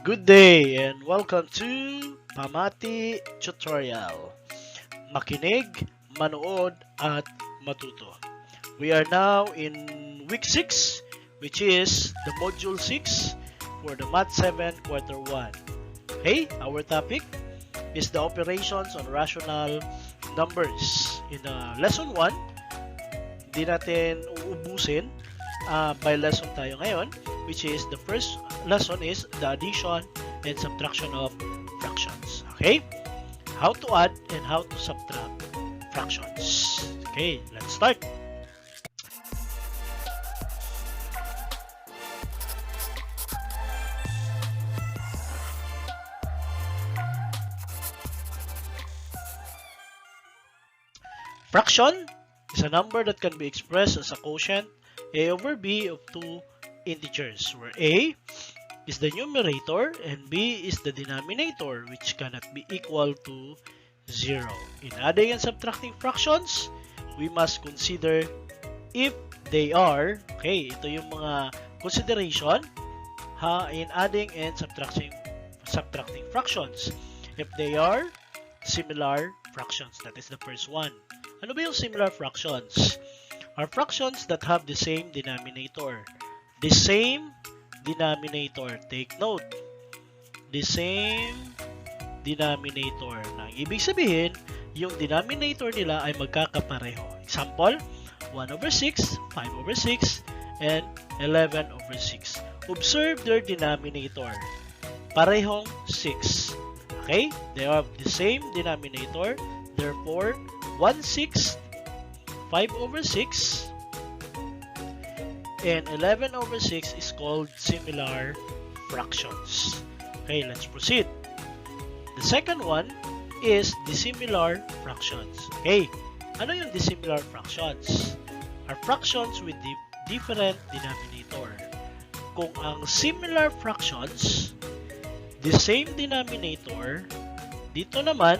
Good day and welcome to Pamati Tutorial. Makinig, manood, at matuto. We are now in week 6, which is the module 6 for the Math 7 quarter 1. Okay, our topic is the operations on rational numbers. In lesson 1, hindi natin uubusin. By lesson tayo ngayon, which is the first lesson is the addition and subtraction of fractions. Okay? How to add and how to subtract fractions. Okay, let's start. Fraction is a number that can be expressed as a quotient a over b of two integers, where a is the numerator and b is the denominator, which cannot be equal to 0. In adding and subtracting fractions, we must consider if they are, okay, ito yung mga consideration in adding and subtracting fractions. If they are similar fractions, that is the first one. Ano ba yung similar fractions? Are fractions that have the same denominator. The same denominator. Take note. The same denominator. Nang ibig sabihin, yung denominator nila ay magkakapareho. Example, 1 over 6, 5 over 6, and 11 over 6. Observe their denominator. Parehong 6. Okay? They have the same denominator. Therefore, 1/6 5 over 6 and 11 over 6 is called similar fractions. Okay, let's proceed. The second one is dissimilar fractions. Okay, ano yung dissimilar fractions? Are fractions with different denominator. Kung ang similar fractions, the same denominator, dito naman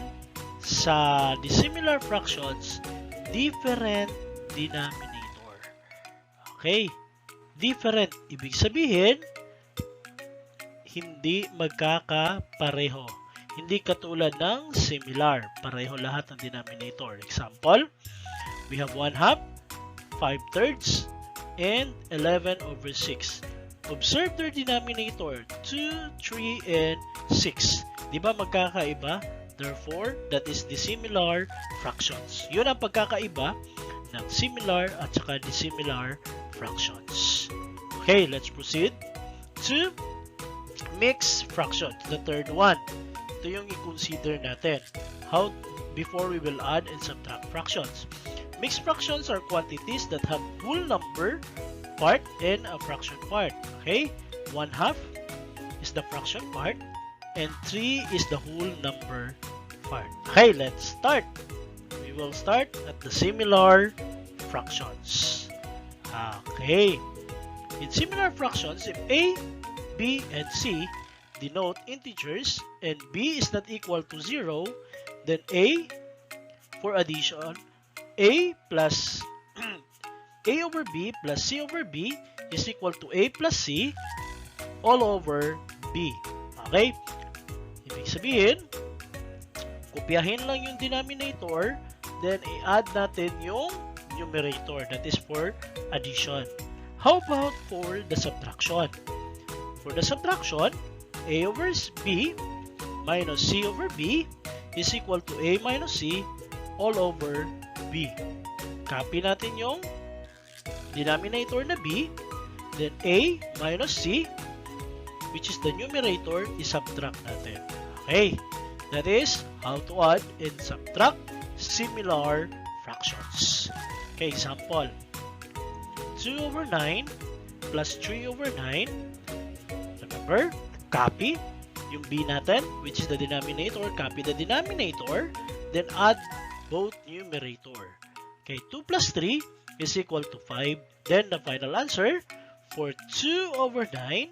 sa dissimilar fractions, different denominator. Okay? Different. Ibig sabihin, hindi magkakapareho. Hindi katulad ng similar. Pareho lahat ng denominator. Example, we have 1/2, 5/3, and 11 over 6. Observe their denominator, 2, 3, and 6. Di ba magkakaiba? Therefore, that is dissimilar fractions. Yun ang pagkakaiba ng similar at saka dissimilar fractions. Okay, let's proceed to mixed fractions, the third one. Ito yung i-consider natin. How before we will add and subtract fractions. Mixed fractions are quantities that have whole number part and a fraction part. Okay, 1/2 is the fraction part, and 3 is the whole number part. Okay, let's start. We will start at the similar fractions. Okay. In similar fractions, if A, B, and C denote integers and B is not equal to 0, then A, for addition, A plus A over B plus C over B is equal to A plus C all over B. Okay? Ibig sabihin, kopyahin lang yung denominator, then i-add natin yung numerator. That is for addition. How about for the subtraction? For the subtraction, A over B minus C over B is equal to A minus C all over B. Copy natin yung denominator na B, then A minus C, which is the numerator, is-subtract natin. Okay, that is how to add and subtract similar fractions. Okay, example, 2 over 9 plus 3 over 9. Remember, copy yung B natin, which is the denominator, copy the denominator, then add both numerator. Okay, 2 plus 3 is equal to 5. Then the final answer for 2 over 9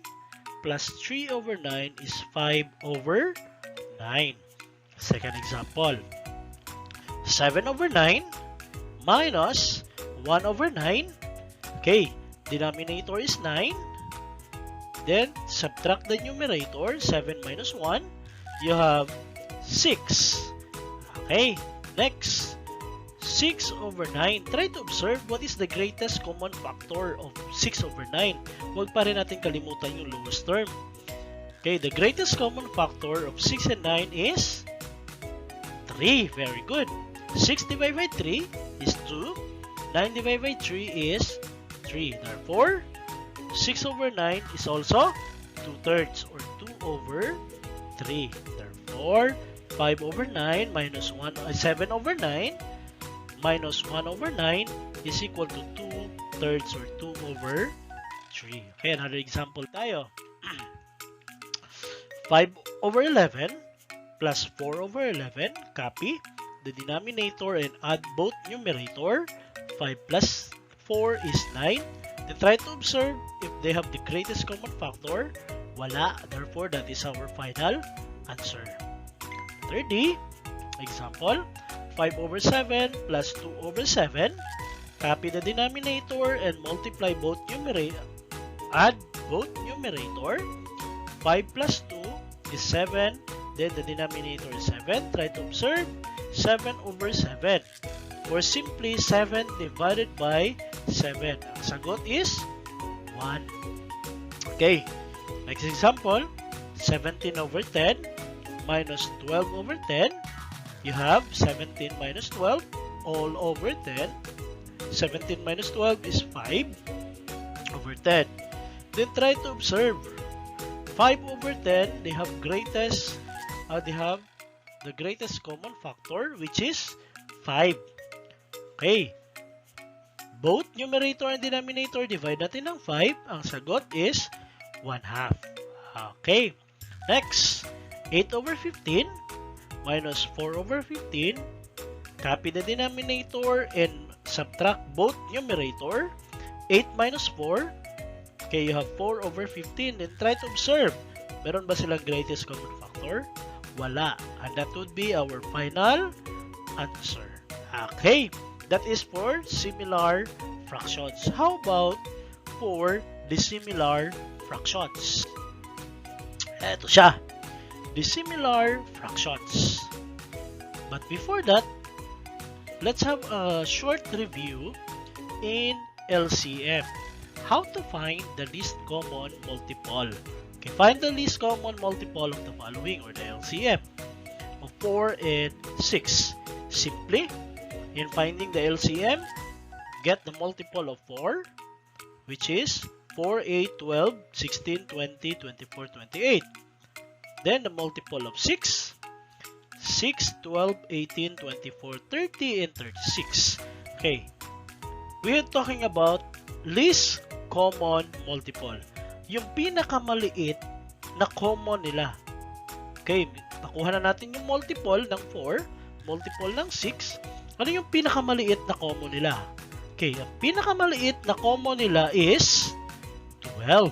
plus 3 over 9 is 5 over 9. Second example, 7 over 9 minus 1 over 9. Okay, denominator is 9. Then, subtract the numerator, 7 minus 1. You have 6. Okay, next. 6 over 9. Try to observe what is the greatest common factor of 6 over 9. Huwag pa rin natin kalimutan yung lowest term. Okay, the greatest common factor of 6 and 9 is 3. Very good. 6 divided by 3 is 2. 9 divided by 3 is 3. Therefore, 6 over 9 is also 2/3 or 2 over 3. Therefore, 5 over 9 minus 7 over 9 minus 1 over 9 is equal to 2/3 or 2 over 3. Okay, another example tayo. 5 over 11 plus 4 over 11, copy the denominator and add both numerator. 5 plus 4 is 9. Then try to observe if they have the greatest common factor. Wala, therefore that is our final answer. 3D, example, 5 over 7 plus 2 over 7. Copy the denominator and multiply both numerator. Add both numerator. 5 plus 2 is 7. Then the denominator is 7. Try to observe 7 over 7. Or simply 7 divided by 7. Ang sagot is 1. Okay. Next example, 17 over 10 minus 12 over 10. You have 17 minus 12 all over 10. 17 minus 12 is 5 over 10. Then try to observe 5 over 10. They have the greatest common factor, which is 5. Okay. Both numerator and denominator, divide natin ng 5. Ang sagot is 1/2. Okay. Next, 8 over 15 minus 4 over 15. Copy the denominator and subtract both numerator. 8 minus 4. Okay, you have 4 over 15. Then try to observe. Meron ba silang greatest common factor? Wala. And that would be our final answer. Okay, that is for similar fractions. How about for dissimilar fractions? Ito siya. Dissimilar fractions. But before that, let's have a short review in LCM. How to find the least common multiple. Okay, find the least common multiple of the following, or the LCM, of 4 and 6. Simply, in finding the LCM, get the multiple of 4, which is 4, 8, 12, 16, 20, 24, 28. Then the multiple of 6, 6, 12, 18, 24, 30, and 36. Okay, we are talking about least common multiple. Yung pinakamaliit na common nila. Okay, nakuha na natin yung multiple ng 4, multiple ng 6. Ano yung pinakamaliit na common nila? Okay, ang pinakamaliit na common nila is 12.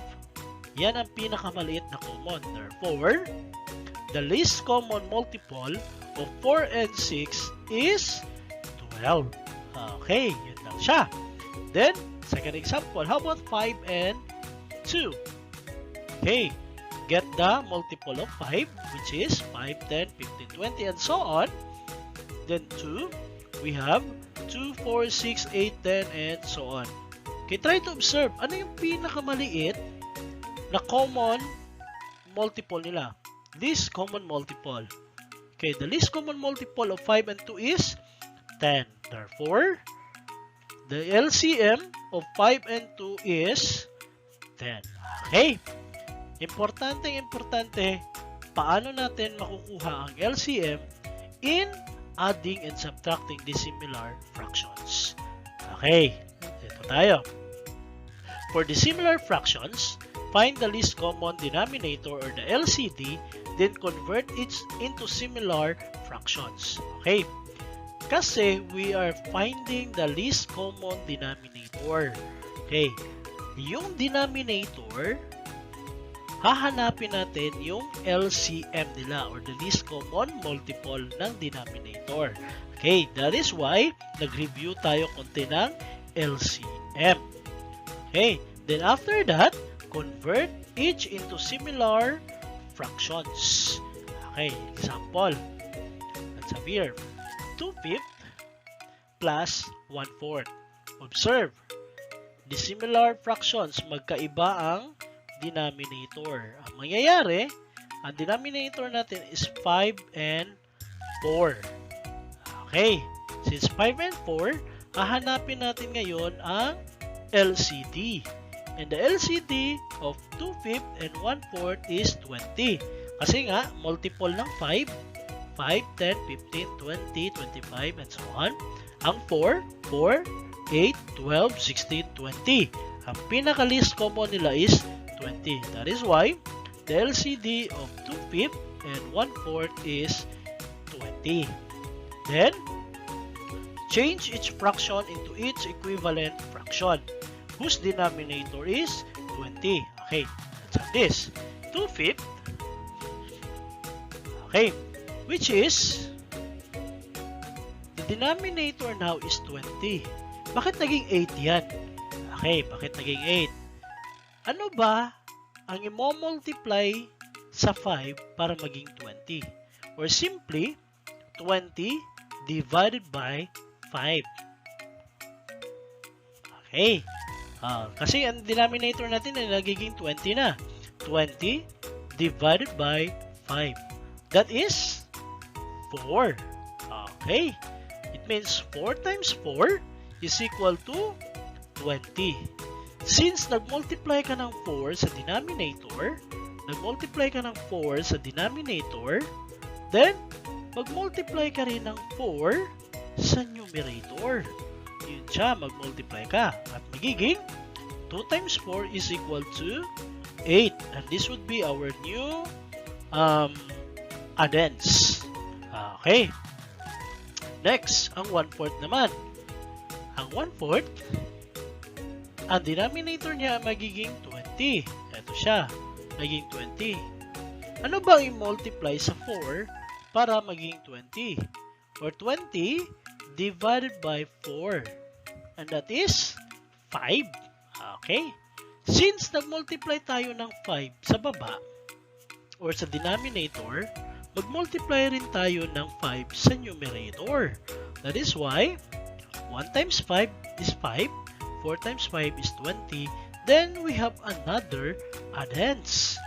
Yan ang pinakamaliit na common. Therefore, the least common multiple of 4 and 6 is 12. Okay, yun lang siya. Then, second example, how about 5 and 2? Okay, get the multiple of 5, which is 5, 10, 15, 20, and so on. Then 2, we have 2, 4, 6, 8, 10, and so on. Okay, try to observe, ano yung pinakamaliit na common multiple nila? Least common multiple. Okay, the least common multiple of 5 and 2 is 10. Therefore, the LCM of 5 and 2 is 10. Okay, importante, paano natin makukuha ang LCM in adding and subtracting dissimilar fractions. Okay, ito tayo. For dissimilar fractions, find the least common denominator or the LCD, then convert it into similar fractions. Okay, kasi we are finding the least common denominator. Okay, yung denominator, hahanapin natin yung LCM nila or the least common multiple ng denominator. Okay, that is why nag-review tayo konti ng LCM. Okay, then after that, convert each into similar fractions. Okay, example. Let's have here 2/5 plus 1/4. Observe, the similar fractions, magkaiba ang denominator. Ang mangyayari, ang denominator natin is 5 and 4. Okay, since 5 and 4, hahanapin natin ngayon ang LCD. And the LCD of 2/5 and 1/4 is 20. Kasi nga, multiple ng 5, 5, 10, 15, 20, 25, and so on. Ang 4, 8, 12, 16, 20. Ang pinaka-least common nila is 20. That is why the LCD of 2/5 and 1/4 is 20. Then, change each fraction into its equivalent fraction, whose denominator is 20. Okay, let's have this. 2/5, okay, which is, the denominator now is 20. Bakit naging 8 yan? Okay, bakit naging 8? Ano ba ang i-multiply sa 5 para maging 20? Or simply, 20 divided by 5. Okay. Kasi ang denominator natin ay nagiging 20 na. 20 divided by 5. That is 4. Okay. It means 4 times 4 is equal to 20. Since nag-multiply ka ng 4 sa denominator, then mag-multiply ka rin ng 4 sa numerator. Yun siya, mag-multiply ka. At magiging 2 times 4 is equal to 8. And this would be our new addends. Okay. Next, ang 1/4 naman. Ang 1/4, ang denominator niya magiging 20. Ito siya, magiging 20. Ano ba ang i-multiply sa 4 para maging 20? Or 20 divided by 4. And that is 5. Okay? Since nag-multiply tayo ng 5 sa baba or sa denominator, mag-multiply rin tayo ng 5 sa numerator. That is why 1 times 5 is 5, 4 times 5 is 20, then we have another addends.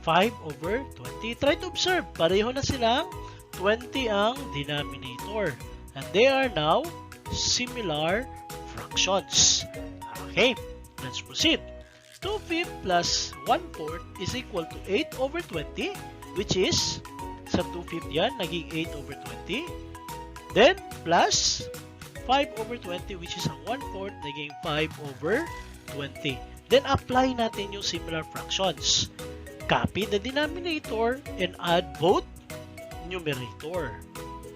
5 over 20. Try to observe, pareho na silang 20 ang denominator. And they are now similar fractions. Okay, let's proceed. 2/5 plus 1/4 is equal to 8 over 20, which is, sa 2/5 yan, naging 8 over 20. Then, plus 5 over 20, which is ang 1/4, naging 5 over 20. Then, apply natin yung similar fractions. Copy the denominator and add both numerator.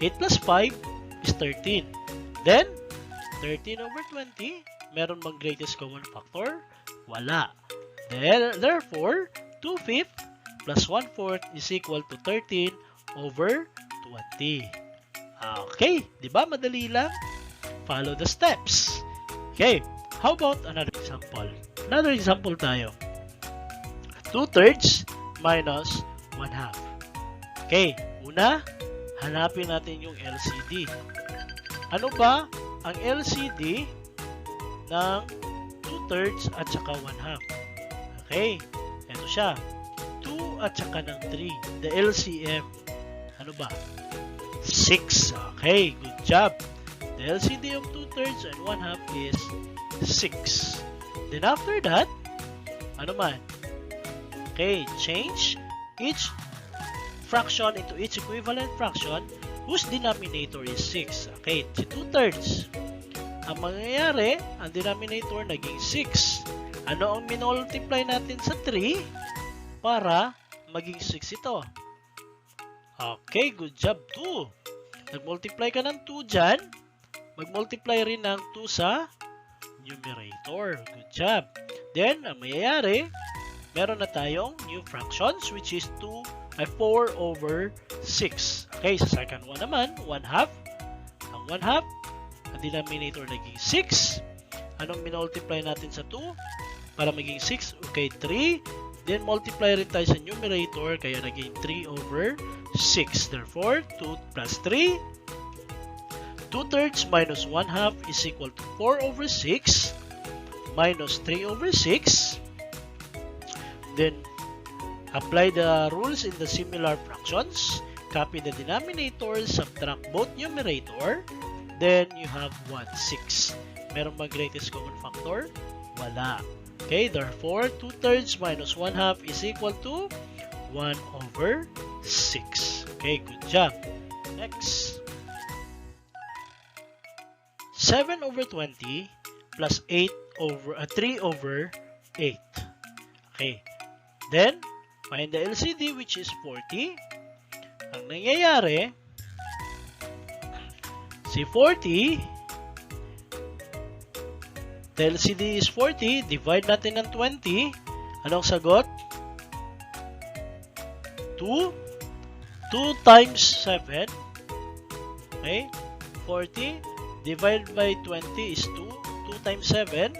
8 plus 5 is 13. Then, 13 over 20, meron bang greatest common factor? Wala. Therefore, 2/5 plus 1/4 is equal to 13 over 20. Okay, di ba madali lang? Follow the steps. Okay, how about another example? Another example tayo. 2/3 minus 1/2. Okay, una, hanapin natin yung LCD. Ano ba ang LCD ng 2/3 at saka 1/2? Okay, ito siya. 2 at saka ng 3. The LCM. Ano ba? 6. Okay, good job. The LCD of 2/3 and 1/2 is 6. Then after that, ano man? Okay, change each fraction into its equivalent fraction whose denominator is 6. Okay, si 2/3. Ang mangyayari, ang denominator naging 6. Ano ang minultiply natin sa 3 para maging 6 ito? Okay, good job, 2. Nag-multiply ka ng 2 dyan. Mag-multiply rin ng 2 sa numerator. Good job. Then, ang mangyayari, meron na tayong new fractions which is 4 over 6. Okay, sa second one naman, 1/2. Ang 1/2, ang denominator naging 6. Anong minultiply natin sa 2? para maging 6. Okay, 3. Then multiply rin tayo sa numerator, kaya naging 3 over 6. Therefore, 2 plus 3, 2/3 minus 1/2 is equal to 4 over 6 minus 3 over 6. Then, apply the rules in the similar fractions. Copy the denominator, subtract both numerator. Then, you have 1/6. Meron ba greatest common factor? Wala. Okay, therefore, 2/3 minus 1/2 is equal to 1 over 6. Okay, good job. Next. 7 over 20 plus 3 over 8. Okay. Then, find the LCD which is 40. Ang nangyayari, si 40, the LCD is 40, divide natin ng 20. Anong sagot? 2. 2 times 7. Okay? 40 divided by 20 is 2. 2 times 7.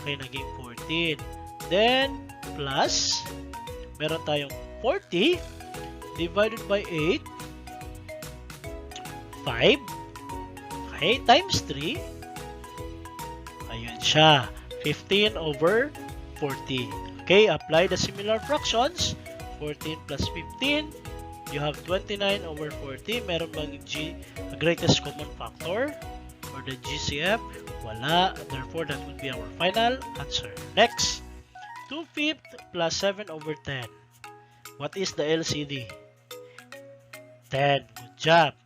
Okay, naging 14. Then, plus, meron tayong 40 divided by 8. 5. Okay, times 3. Ayun siya. 15 over 40. Okay, apply the similar fractions. 14 plus 15. You have 29 over 40. Meron bang greatest common factor? Or the GCF? Wala. Therefore, that would be our final answer. Next. 2/5 plus 7 over 10. What is the LCD? 10. Good job.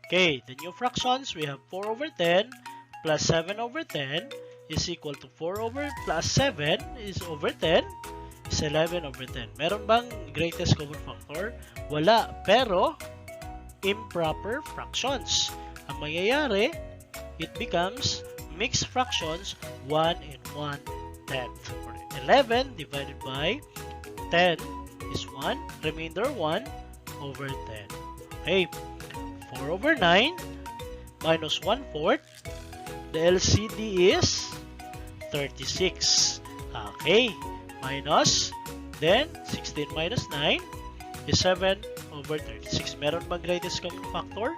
Okay, the new fractions, we have 4 over 10 plus 7 over 10 is equal to 4 over plus 7 is over 10 is 11 over 10. Meron bang greatest common factor? Wala. Pero, improper fractions. Ang mangyayari, it becomes mixed fractions 1 and 1/10. 11 divided by 10 is 1. Remainder 1 over 10. Okay. 4 over 9 minus 1/4. The LCD is 36. Okay. Minus, then 16 minus 9 is 7 over 36. Meron bang greatest common factor?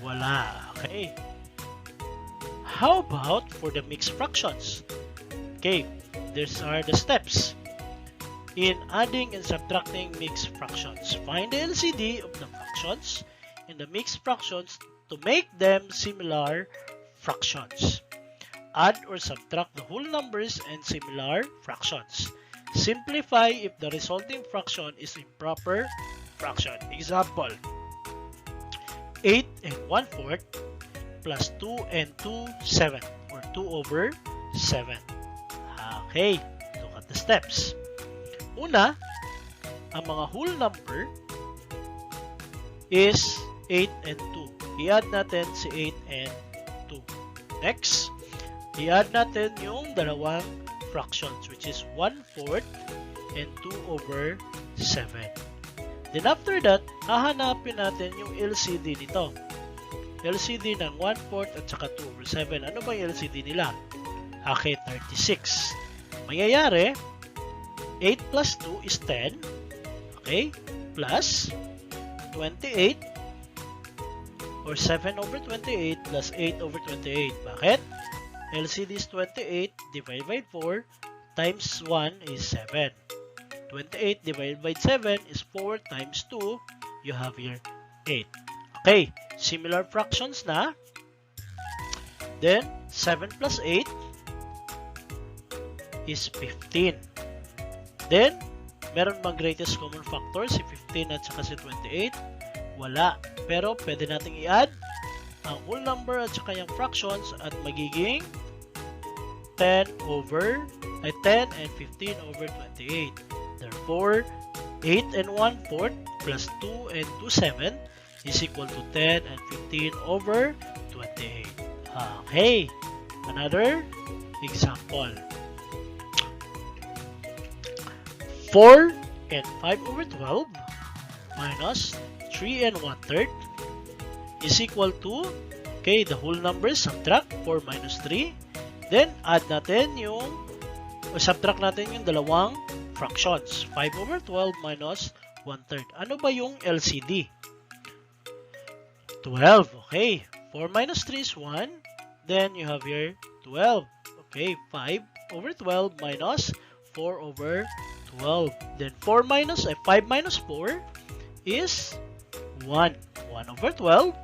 Wala. Okay. How about for the mixed fractions? Okay. These are the steps in adding and subtracting mixed fractions. Find the LCD of the fractions in the mixed fractions to make them similar fractions. Add or subtract the whole numbers and similar fractions. Simplify if the resulting fraction is improper fraction. Example, 8 and 1/4 plus 2 and 2/7 or 2 over 7. Okay, look at the steps. Una, ang mga whole number is 8 and 2. I-add natin si 8 and 2. Next, i-add natin yung dalawang fractions which is 1/4 and 2 over 7. Then after that, hahanapin natin yung LCD nito. LCD ng 1/4 at saka 2 over 7. Ano ba yung LCD nila? Okay, 36. Mangyayari, 8 plus 2 is 10. Okay, plus 28 or 7 over 28 plus 8 over 28. Bakit? LCD is 28 divided by 4 times 1 is 7. 28 divided by 7 is 4 times 2. You have here 8. Okay, similar fractions na. Then, 7 plus 8 is 15. Then, meron bang greatest common factor si 15 at saka si 28? Wala. Pero, pwede nating i-add ang whole number at saka yung fractions at magiging 10 and 15 over 28. Therefore, 8 and 1/4 plus 2 and 2/7 is equal to 10 and 15 over 28. Okay. Another example. 4 and 5 over 12 minus 3 and 1/3 is equal to, okay, the whole numbers, subtract 4 minus 3. Then, add natin yung subtract natin yung dalawang fractions. 5 over 12 minus 1/3. Ano ba yung LCD? 12. Okay. 4 minus 3 is 1. Then you have here 12. Okay. 5 over 12 minus 4 over 12. Then 5 minus 4 is 1. 1 over 12.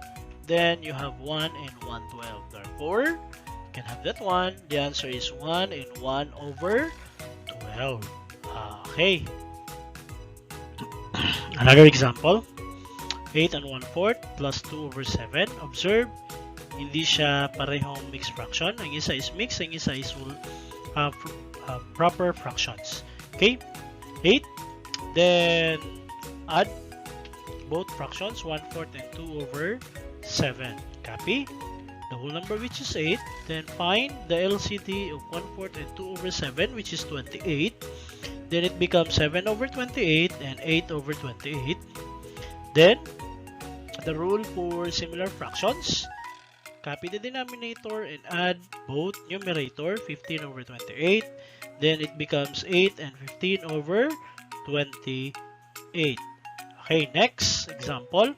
Then you have 1 and 1/12. Therefore, you can have that 1. The answer is 1 and 1 over 12. Okay. Another example. 8 and 1/4 plus 2 over 7. Observe, hindi siya parehong mixed fraction. Ang isa is mixed, ang isa is proper fractions. Okay. 8. Then, add both fractions, 1/4 and 2 over 7. Copy the whole number, which is 8. Then find the LCD of 1/4 and 2 over 7, which is 28. Then it becomes 7 over 28 and 8 over 28. Then the rule for similar fractions, copy the denominator and add both numerator, 15 over 28. Then it becomes 8 and 15 over 28. Okay, next example.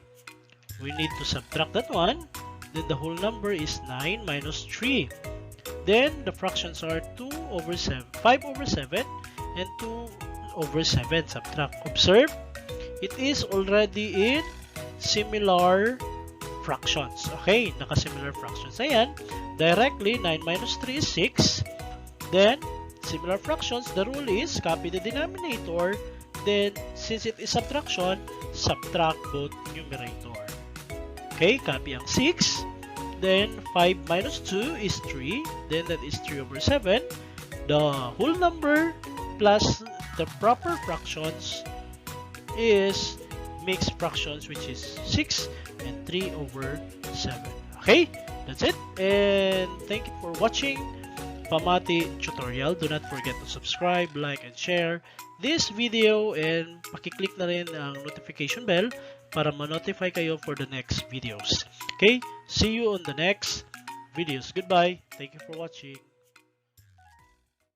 We need to subtract that one. Then the whole number is 9 minus 3. Then the fractions are 5 over 7 and 2 over 7. Subtract. Observe, it is already in similar fractions. Okay, naka-similar fractions. Ayan, directly 9 minus 3 is 6. Then, similar fractions, the rule is copy the denominator. Then, since it is subtraction, subtract both numerator. Okay, copy ang 6. Then, 5 minus 2 is 3. Then, that is 3 over 7. The whole number plus the proper fractions is mixed fractions, which is 6 and 3 over 7. Okay, that's it. And thank you for watching Pamati tutorial. Do not forget to subscribe, like, and share this video. And pakiclick na rin ang notification bell para ma-notify kayo for the next videos. Okay, see you on the next videos. Goodbye. Thank you for watching.